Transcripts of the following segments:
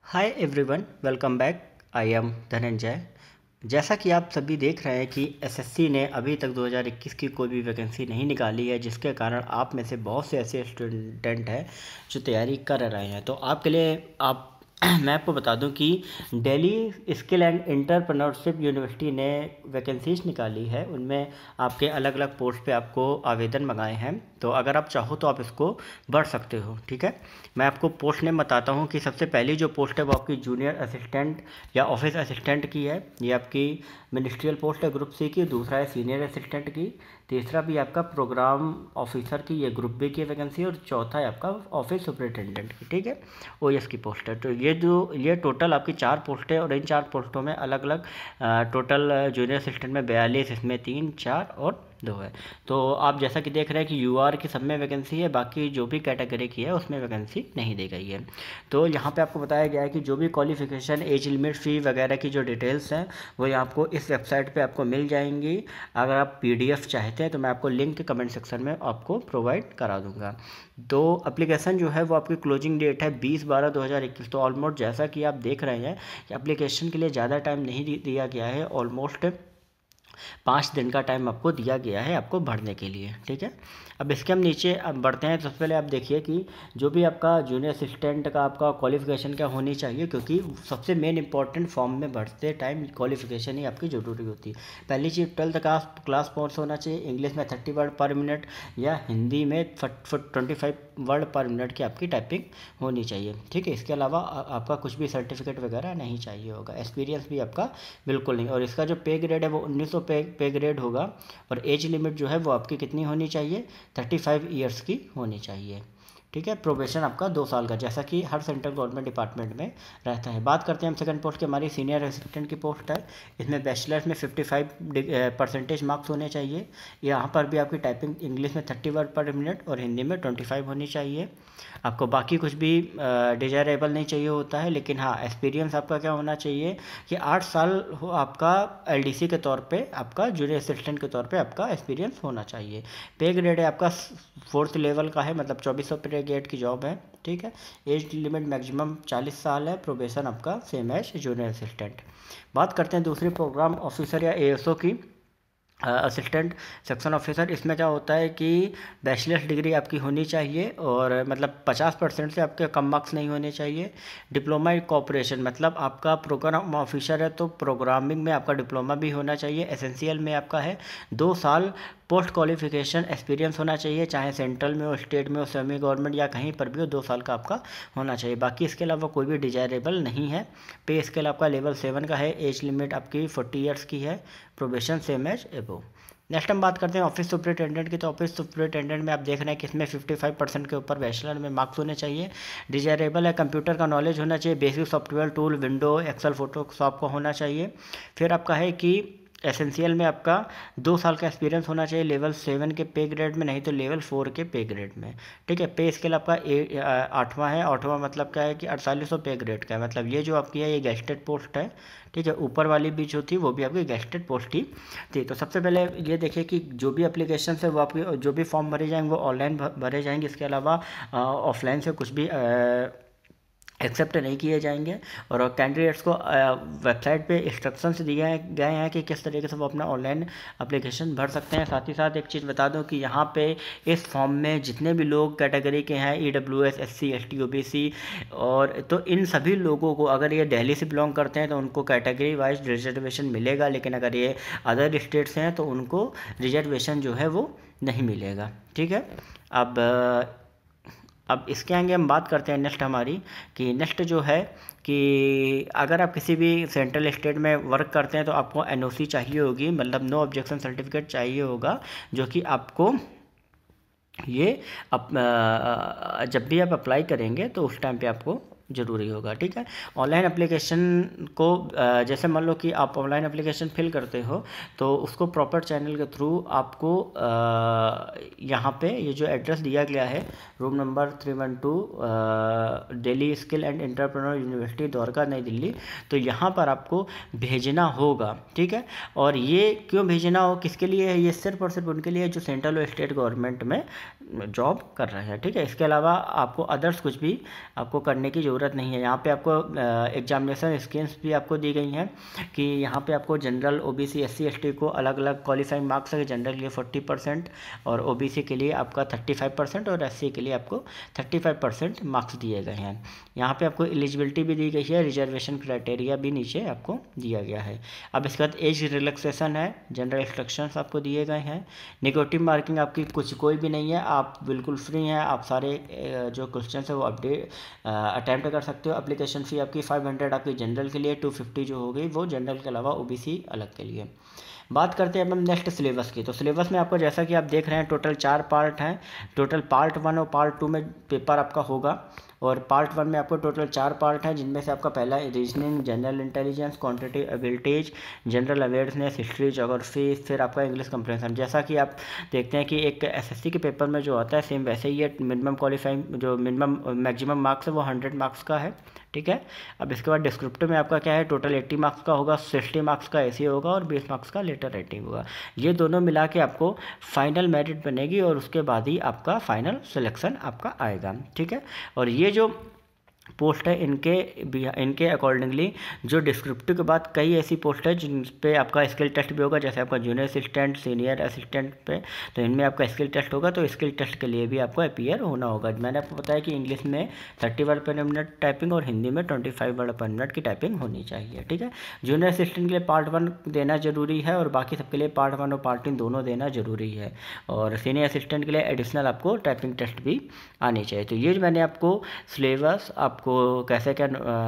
Hi everyone, welcome back. I am Dhananjay. जैसा कि आप सभी देख रहे हैं कि एसएससी ने अभी तक 2021 की कोई भी वैकेंसी नहीं निकाली है, जिसके कारण आप में से बहुत से ऐसे स्टूडेंट हैं जो तैयारी कर रहे हैं। तो आपके लिए मैं आपको बता दूं कि Delhi skill and entrepreneurship university ने वैकेंसीज निकाली है। उनमें आपके अलग अलग पोस्ट पे आपको आवेदन मंगाए हैं। तो अगर आप चाहो तो आप इसको भर सकते हो। ठीक है, मैं आपको पोस्ट नेम बताता हूँ कि सबसे पहली जो पोस्ट है वो आपकी जूनियर असिस्टेंट या ऑफिस असिस्टेंट की है। ये आपकी मिनिस्ट्रियल पोस्ट है ग्रुप सी की। दूसरा है सीनियर असिस्टेंट की। तीसरा भी आपका प्रोग्राम ऑफिसर की, ये ग्रुप बी की वैकेंसी। और चौथा है आपका ऑफिस सुपरिटेंडेंट की। ठीक है, ओएस की पोस्ट है। तो ये टोटल आपकी 4 पोस्ट है और इन 4 पोस्टों में अलग अलग टोटल जूनियर असिस्टेंट में 42, इसमें 3, 4 और 2 है। तो आप जैसा कि देख रहे हैं कि यूआर की सब में वैकेंसी है, बाकी जो भी कैटेगरी की है उसमें वैकेंसी नहीं दी गई है। तो यहाँ पे आपको बताया गया है कि जो भी क्वालिफिकेशन, एज लिमिट, फ़ी वगैरह की जो डिटेल्स हैं वो ये आपको इस वेबसाइट पे आपको मिल जाएंगी। अगर आप पीडीएफ चाहते हैं तो मैं आपको लिंक कमेंट सेक्शन में आपको प्रोवाइड करा दूँगा। तो एप्लीकेशन जो है वो आपकी क्लोजिंग डेट है 20/12/2021। तो ऑलमोस्ट जैसा कि आप देख रहे हैं कि एप्लीकेशन के लिए ज़्यादा टाइम नहीं दिया गया है। ऑलमोस्ट 5 दिन का टाइम आपको दिया गया है आपको भरने के लिए। ठीक है, अब इसके हम नीचे अब बढ़ते हैं। सबसे पहले आप देखिए कि जो भी आपका जूनियर असिस्टेंट का आपका क्वालिफिकेशन क्या होनी चाहिए, क्योंकि सबसे मेन इंपॉर्टेंट फॉर्म में भरते टाइम क्वालिफिकेशन ही आपकी ज़रूरी होती है। पहली चीज़ 12th क्लास पास होना चाहिए। इंग्लिश में 30 वर्ड पर मिनट या हिंदी में 25 वर्ड पर मिनट की आपकी टाइपिंग होनी चाहिए। ठीक है, इसके अलावा आपका कुछ भी सर्टिफिकेट वगैरह नहीं चाहिए होगा। एक्सपीरियंस भी आपका बिल्कुल नहीं। और इसका जो पे ग्रेड है वो 1900 पे ग्रेड होगा। और एज लिमिट जो है वो आपकी कितनी होनी चाहिए, 35 ईयर्स की होनी चाहिए। ठीक है, प्रोबेशन आपका 2 साल का, जैसा कि हर सेंट्रल गवर्नमेंट डिपार्टमेंट में रहता है। बात करते हैं हम सेकंड पोस्ट की। हमारी सीनियर असिस्टेंट की पोस्ट है। इसमें बैचलर्स में 55% मार्क्स होने चाहिए। यहाँ पर भी आपकी टाइपिंग इंग्लिश में 30 वर्ड पर मिनट और हिंदी में 25 होनी चाहिए। आपको बाकी कुछ भी डिजायरेबल नहीं चाहिए होता है, लेकिन हाँ, एक्सपीरियंस आपका क्या होना चाहिए कि 8 साल हो आपका एलडीसी के तौर पे, आपका जूनियर असिस्टेंट के तौर पे आपका एक्सपीरियंस होना चाहिए। पे ग्रेड है आपका 4th लेवल का है, मतलब 2400 पे ग्रेड की जॉब है। ठीक है, एज लिमिट मैक्सिमम 40 साल है। प्रोबेशन आपका सेम एज जूनियर असिस्टेंट। बात करते हैं दूसरी प्रोग्राम ऑफिसर या एएसओ की, असिस्टेंट सेक्शन ऑफिसर। इसमें क्या होता है कि बैचलर्स डिग्री आपकी होनी चाहिए और मतलब 50% से आपके कम मार्क्स नहीं होने चाहिए। डिप्लोमा इन कॉपरेशन, मतलब आपका प्रोग्राम ऑफिसर है तो प्रोग्रामिंग में आपका डिप्लोमा भी होना चाहिए। एसेंशियल में आपका है 2 साल पोस्ट क्वालिफिकेशन एक्सपीरियंस होना चाहिए, चाहे सेंट्रल में हो, स्टेट में हो, सेमी गवर्नमेंट या कहीं पर भी हो, 2 साल का आपका होना चाहिए। बाकी इसके अलावा कोई भी डिजायरेबल नहीं है। पे स्केल आपका लेवल 7 का है। एज लिमिट आपकी 40 ईयर्स की है। प्रोबेशन सेम एज एबो। नेक्स्ट हम बात करते हैं ऑफिस सुपरिटेंडेंट की। तो ऑफिस सुपरिटेंडेंट में आप देख रहे हैं कि इसमें 55% के ऊपर बैचलर में मार्क्स होने चाहिए। डिजायरेबल है, कंप्यूटर का नॉलेज होना चाहिए। Basic software tool, window, Excel, Photoshop का होना चाहिए। फिर आपका है कि एसेंशियल में आपका 2 साल का एक्सपीरियंस होना चाहिए, लेवल 7 के पे ग्रेड में, नहीं तो लेवल 4 के पे ग्रेड में। ठीक है, पे स्केल आपका 8वां है। 8वां मतलब क्या है कि 4800 पे ग्रेड का है। मतलब ये जो आपकी है ये गेस्टेड पोस्ट है। ठीक है, ऊपर वाली भी जो थी वो भी आपकी गेस्टेड पोस्ट ही थी। तो सबसे पहले ये देखिए कि जो भी एप्लीकेशन है वो आपकी, जो भी फॉर्म भरे जाएंगे वो ऑनलाइन भरे जाएंगे। इसके अलावा ऑफलाइन से कुछ भी एक्सेप्ट नहीं किए जाएंगे। और कैंडिडेट्स को वेबसाइट पे इंस्ट्रक्शंस दिए गए हैं कि किस तरीके से वो अपना ऑनलाइन एप्लीकेशन भर सकते हैं। साथ ही साथ एक चीज़ बता दूं कि यहाँ पे इस फॉर्म में जितने भी लोग कैटेगरी के हैं, EWS, SC, ST, OBC, और तो इन सभी लोगों को, अगर ये दिल्ली से बिलोंग करते हैं तो उनको कैटेगरी वाइज रिजर्वेशन मिलेगा, लेकिन अगर ये अदर स्टेट से हैं तो उनको रिजर्वेशन जो है वो नहीं मिलेगा। ठीक है, अब इसके आगे हम बात करते हैं नेक्स्ट हमारी, कि नेक्स्ट जो है कि अगर आप किसी भी सेंट्रल स्टेट में वर्क करते हैं तो आपको NOC चाहिए होगी, मतलब नो ऑब्जेक्शन सर्टिफिकेट चाहिए होगा, जो कि आपको ये जब भी आप अप्लाई करेंगे तो उस टाइम पे आपको ज़रूरी होगा। ठीक है, ऑनलाइन एप्लीकेशन को जैसे मान लो कि आप ऑनलाइन एप्लीकेशन फिल करते हो तो उसको प्रॉपर चैनल के थ्रू आपको यहाँ पे ये जो एड्रेस दिया गया है, room number 312, Delhi skill and entrepreneur university, Dwarka, नई दिल्ली, तो यहाँ पर आपको भेजना होगा। ठीक है, और ये क्यों भेजना हो, किसके लिए है, ये सिर्फ और सिर्फ उनके लिए जो सेंट्रल और स्टेट गवर्नमेंट में जॉब कर रहे हैं। ठीक है, इसके अलावा आपको अदर्स कुछ भी आपको करने की ज़रूरत ज़रूरत नहीं है। यहाँ पे आपको एग्जामिनेशन स्कीम्स भी आपको दी गई हैं कि यहाँ पे आपको जनरल, ओबीसी, एससी, एसटी को अलग अलग क्वालिफाइंग मार्क्स है। जनरल के लिए 40% और ओबीसी के लिए आपका 35% और एससी के लिए आपको 35% मार्क्स दिए गए हैं। यहाँ पे आपको एलिजिबिलिटी भी दी गई है, रिजर्वेशन क्राइटेरिया भी नीचे आपको दिया गया है। अब इसके बाद एज रिलैक्सेशन है, जनरल इंस्ट्रक्शंस आपको दिए गए हैं। नेगेटिव मार्किंग आपकी कोई भी नहीं है, आप बिल्कुल फ्री हैं, आप सारे जो क्वेश्चन है वो अटैम्प्ट कर सकते हो। एप्लीकेशन फ़ी आपकी 500 आपकी जनरल के लिए, 250 जो हो गई वो जनरल के अलावा ओबीसी अलग के लिए। बात करते हैं अब हम नेक्स्ट सिलेबस की। तो सिलेबस में आपको जैसा कि आप देख रहे हैं टोटल 4 पार्ट हैं। टोटल पार्ट 1 और पार्ट 2 में पेपर आपका होगा और पार्ट 1 में आपको टोटल 4 पार्ट हैं, जिनमें से आपका पहला reasoning, general intelligence, quantitative abilities, general awareness, history, geography, फिर आपका इंग्लिश कंप्रेंशन। जैसा कि आप देखते हैं कि एक एसएससी के पेपर में जो आता है सेम वैसे ही है। मिनिमम क्वालिफाइंग जो मैक्सिमम मार्क्स है वो 100 मार्क्स का है, ठीक है। अब इसके बाद डिस्क्रिप्टिव में आपका क्या है, टोटल 80 मार्क्स का होगा, 60 मार्क्स का ऐसे होगा और 20 मार्क्स का लेटर राइटिंग होगा। ये दोनों मिला के आपको फाइनल मेरिट बनेगी और उसके बाद ही आपका फाइनल सिलेक्शन आपका आएगा, ठीक है। और ये जो पोस्ट है इनके अकॉर्डिंगली जो डिस्क्रिप्टिव के बाद कई ऐसी पोस्ट है जिन पे आपका स्किल टेस्ट भी होगा, जैसे आपका जूनियर असिस्टेंट, सीनियर असिस्टेंट पे, तो इनमें आपका स्किल टेस्ट होगा। तो स्किल टेस्ट के लिए भी आपको अपीयर होना होगा। मैंने आपको बताया कि इंग्लिश में 30 वर्ड पर मिनट टाइपिंग और हिंदी में 25 वर्ड पर मिनट की टाइपिंग होनी चाहिए, ठीक है। जूनियर असिस्टेंट के लिए पार्ट 1 देना जरूरी है और बाकी सबके लिए पार्ट 1 और पार्ट 2 दोनों देना जरूरी है। और सीनियर असिस्टेंट के लिए एडिशनल आपको टाइपिंग टेस्ट भी आनी चाहिए। तो ये मैंने आपको सिलेबस, आपको कैसे क्या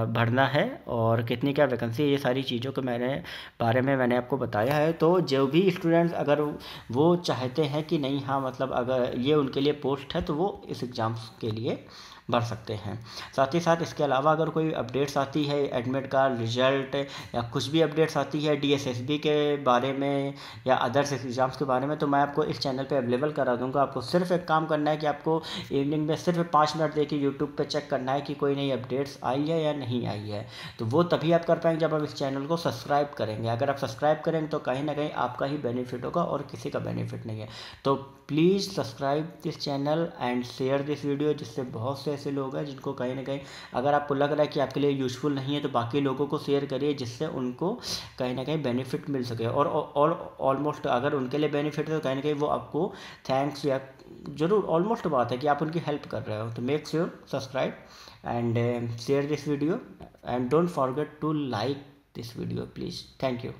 भरना है और कितनी क्या वैकेंसी, ये सारी चीज़ों के बारे में मैंने आपको बताया है। तो जो भी स्टूडेंट्स अगर वो चाहते हैं कि नहीं, हाँ मतलब अगर ये उनके लिए पोस्ट है तो वो इस एग्ज़ाम्स के लिए भर सकते हैं। साथ ही साथ इसके अलावा अगर कोई अपडेट्स आती है, एडमिट कार्ड, रिजल्ट या कुछ भी अपडेट्स आती है डीएसएसबी के बारे में या अदर्स एग्ज़ाम्स के बारे में, तो मैं आपको इस चैनल पे अवेलेबल करा दूंगा। आपको सिर्फ एक काम करना है कि आपको इवनिंग में सिर्फ 5 मिनट देके यूट्यूब पे चेक करना है कि कोई नई अपडेट्स आई है या नहीं आई है। तो वो तभी आप कर पाएंगे जब आप इस चैनल को सब्सक्राइब करेंगे। अगर आप सब्सक्राइब करेंगे तो कहीं ना कहीं आपका ही बेनिफिट होगा और किसी का बेनिफिट नहीं है। तो please subscribe this channel and share this video, जिससे बहुत से ऐसे लोग हैं जिनको कहीं ना कहीं अगर आपको लग रहा है कि आपके लिए यूज़फुल नहीं है तो बाकी लोगों को शेयर करिए, जिससे उनको कहीं ना कहीं बेनिफिट मिल सके। और ऑलमोस्ट अगर उनके लिए बेनिफिट है तो कहीं ना कहीं वो आपको थैंक्स या जरूर, ऑलमोस्ट बात है कि आप उनकी हेल्प कर रहे हो। तो make sure subscribe and share this video and don't forget to like this video please. Thank you.